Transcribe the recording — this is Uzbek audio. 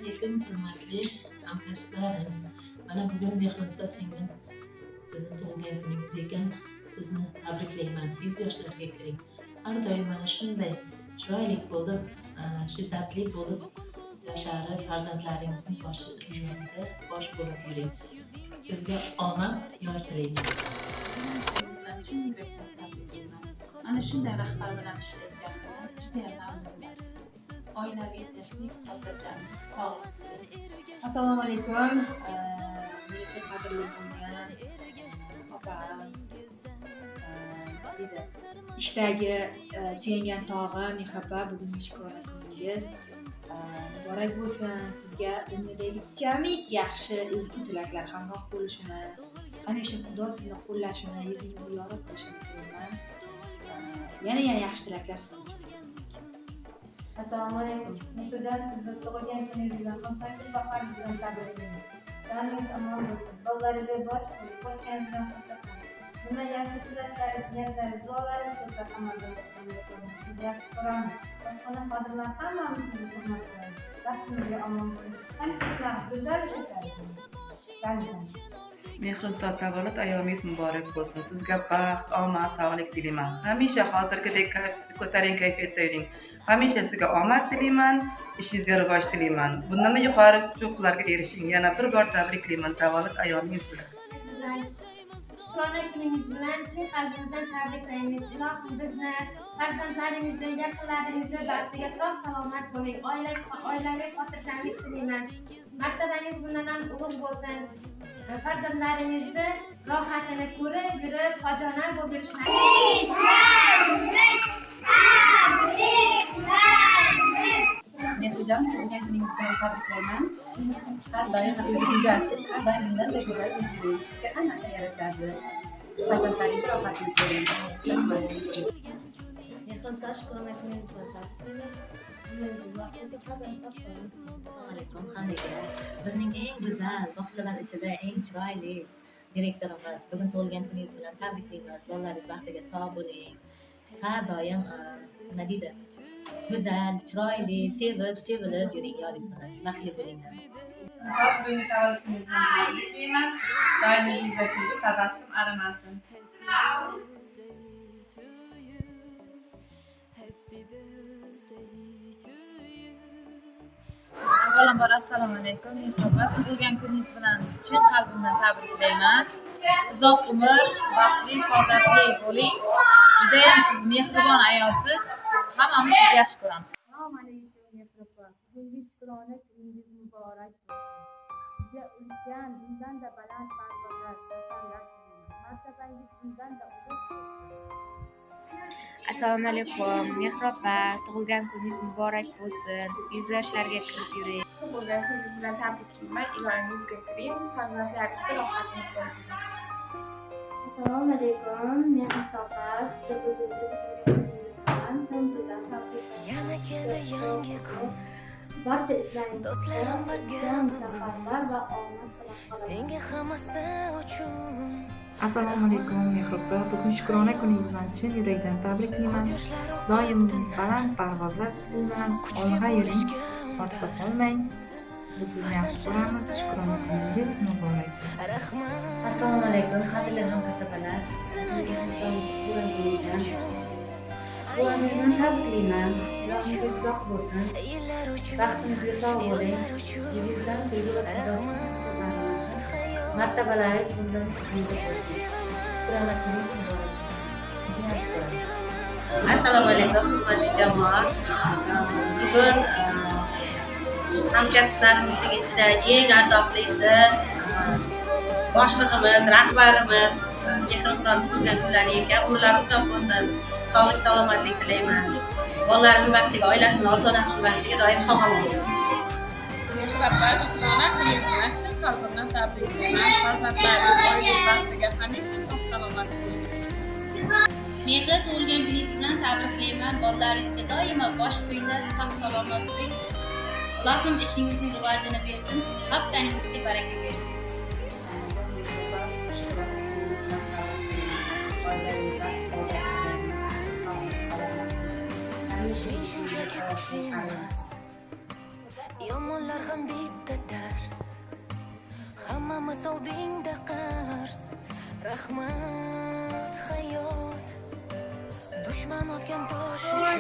alaykum hurmatli hamkasblarim. Mana bugun Mehriniso singlim sizni tug'ilgan kuningiz ekan. Sizni tabriklayman. 100 yoshlarga kiring. Har doim mana shunday chiroyli bo'lib, shiddatli bo'lib yosharib, farzandlaringizning boshida bosh bo'lib yuring. Sizga omad yor tilayman. Ana shunday rahbar bilan ishlayotganimdan juda ham mamnunman. Oilaviy tinchlik, xotirjamlik, sog'lik. Assalomu alaykum. Menga qadrli bo'lgan opam, ishdagi suyangan tog'im Mehrapa, bugungi shukrona kuningiz muborak bo'lsin. Sizga dunyodagi jamiki yaxshi ezgu tilaklar hamroh bo'lishini, hamisha Xudo sizni qo'llashini, yuzingizni yorib qilishini tilayman. Yana yaxshi tilaklar sizga. Assalomu alaykum. Mehrdan sizni tug'ilgan kuningiz bilan xursandlik va faxr bilan tabriklayman. Joningiz omon bo'lsin. Bolalarga bosh qo'yganingizdan xursandman. Nima yaxshi tilaklaringiz, niyatlaringiz, duolaringiz bo'lsa amalga oshirishni sizni yaxshi ko'raman. Boshqona xodimlar hammamiz sizni hurmat qilamiz. Baxtingizga omon bo'ling. Hamma go'zal ishlaysiz. Mehriniso tavallud ayyomingiz muborak bo'lsin. Sizga baxt, omad, sog'lik tilayman. Hamisha hozirgidek ko'taring kayfiyatda yuring. Hamisha sizga omad tilayman, ishingizga rivoj tilayman. Bundan yuqori huquqlarga erishing. Yana bir bor tabriklayman tavallud ayyomingiz bilan. Shukrona kuningiz bilan chin qalbimizdan tabriklaymiz. Ilohim bizni, farzandlaringizni, yaqinlaringizni baxtiga sog' salomat bo'ling. Oilaviy xotirjamlik tilayman. Martabangiz bundan ham ulug' bo'lsin. Farzandlaringizni rohatini ko'rib yurib, xojona bo'lib yurishini. Mehrjon, tug'ilgan kuningiz bilan tabriklayman. Har doim o'zingiz go'zalsiz, har doim bundan-da go'zal bo'ling. Sizga hammasi yarashadi. Farzandlaringiz rohatini ko'ring. Mehriniso, shukrona kuningiz bilan tabriklayman. Alaykum hammaga. Bizning eng go'zal bog'chalar ichida eng chiroyli direktorimiz bugun tug'ilgan kuningiz bilan tabriklaymiz. Bolalaringiz baxtiga sog' bo'ling. Har doim nima deydi? Go'zal, chiroyli, sevilib yuring yoringiz bilan. Baxtli bo'ling. Bugungi tavallud kuningiz bilan tabriklayman. Doim yuzingizda kulgu, tabassum arimasin. Avvalambor assalomu alaykum. Mehrapa, tug'ilgan kuningiz bilan chin qalbimdan tabriklayman. Uzoq umr, baxtli, saodatli bo'ling. Juda ham siz mehribon ayolsiz. Hammamiz sizni yaxshi ko'ramiz. Assalomu alaykum Mehrapa. Bugungi shukrona kuningiz muborak bo'lsin. Sizga ulkan, bundan-da baland parvozlar, zafarlar tilayman. Martabangiz bundan-da ulug' bo'lsin. Assalomu alaykum Mehrapa, tug'ilgan kuningiz muborak bo'lsin. 100 yoshlarga kirib yuring. Tug'ilgan kuningiz bilan tabriklayman. Iloyingizga kiring, farzandlaringizga rohatini ko'ring. Assalomu alaykum Mehriniso opa. Barcha ishlaringizda zafarlar va omad bilan Assalomu alaykum Mehrapa, bugun shukrona kuningiz bilan chin yurakdan tabriklayman. Doim baland parvozlar tilayman. Olg'a yuring, ortda qolmang. Biz sizni yaxshi ko'ramiz. Shukrona kuningiz muborak. Assalomu alaykum qadrli hamkasblar. Bularni tabriklayman. Ilohingiz uzoq bo'lsin. Baxtingizga sog' bo'ling. Yuzingizdan kulgu va tabassum chiqib martabalaringiz bundan uzunga bo'lsin. Shukrona kuningiz muborak bo'lsin. Sizni yaxshi ko'ramiz. Assalomu alaykum hurmatli jamoat. Bugun hamkasblarimizning ichida eng ardochlisi boshlig'imiz, rahbarimiz Mehriniso tug'ilgan kunlari ekan. Umrlari uzoq bo'lsin. Sog'lik, salomatlik tilayman. Bolalarining baxtiga, oilasining, ota-onasining baxtiga doim sog'-omon bo'lsin. Mehrapa, shukrona kuningiz bilan chin qalbimdan tabriklayman. Farzandlaringiz, oilangiz baxtiga hamisha sog'-salomat bo'ling. Mehri, tug'ilgan kuningiz bilan tabriklayman. Bolalaringizga doimo bosh bo'yinda sog'-salomat bo'ling. Ilohim ishingizning rivojini bersin, haftaningizga baraka bersin. yomonlar ham bitta dars, hammamiz oldingda qars. Rahmat hayot, dushman otgan tosh uchun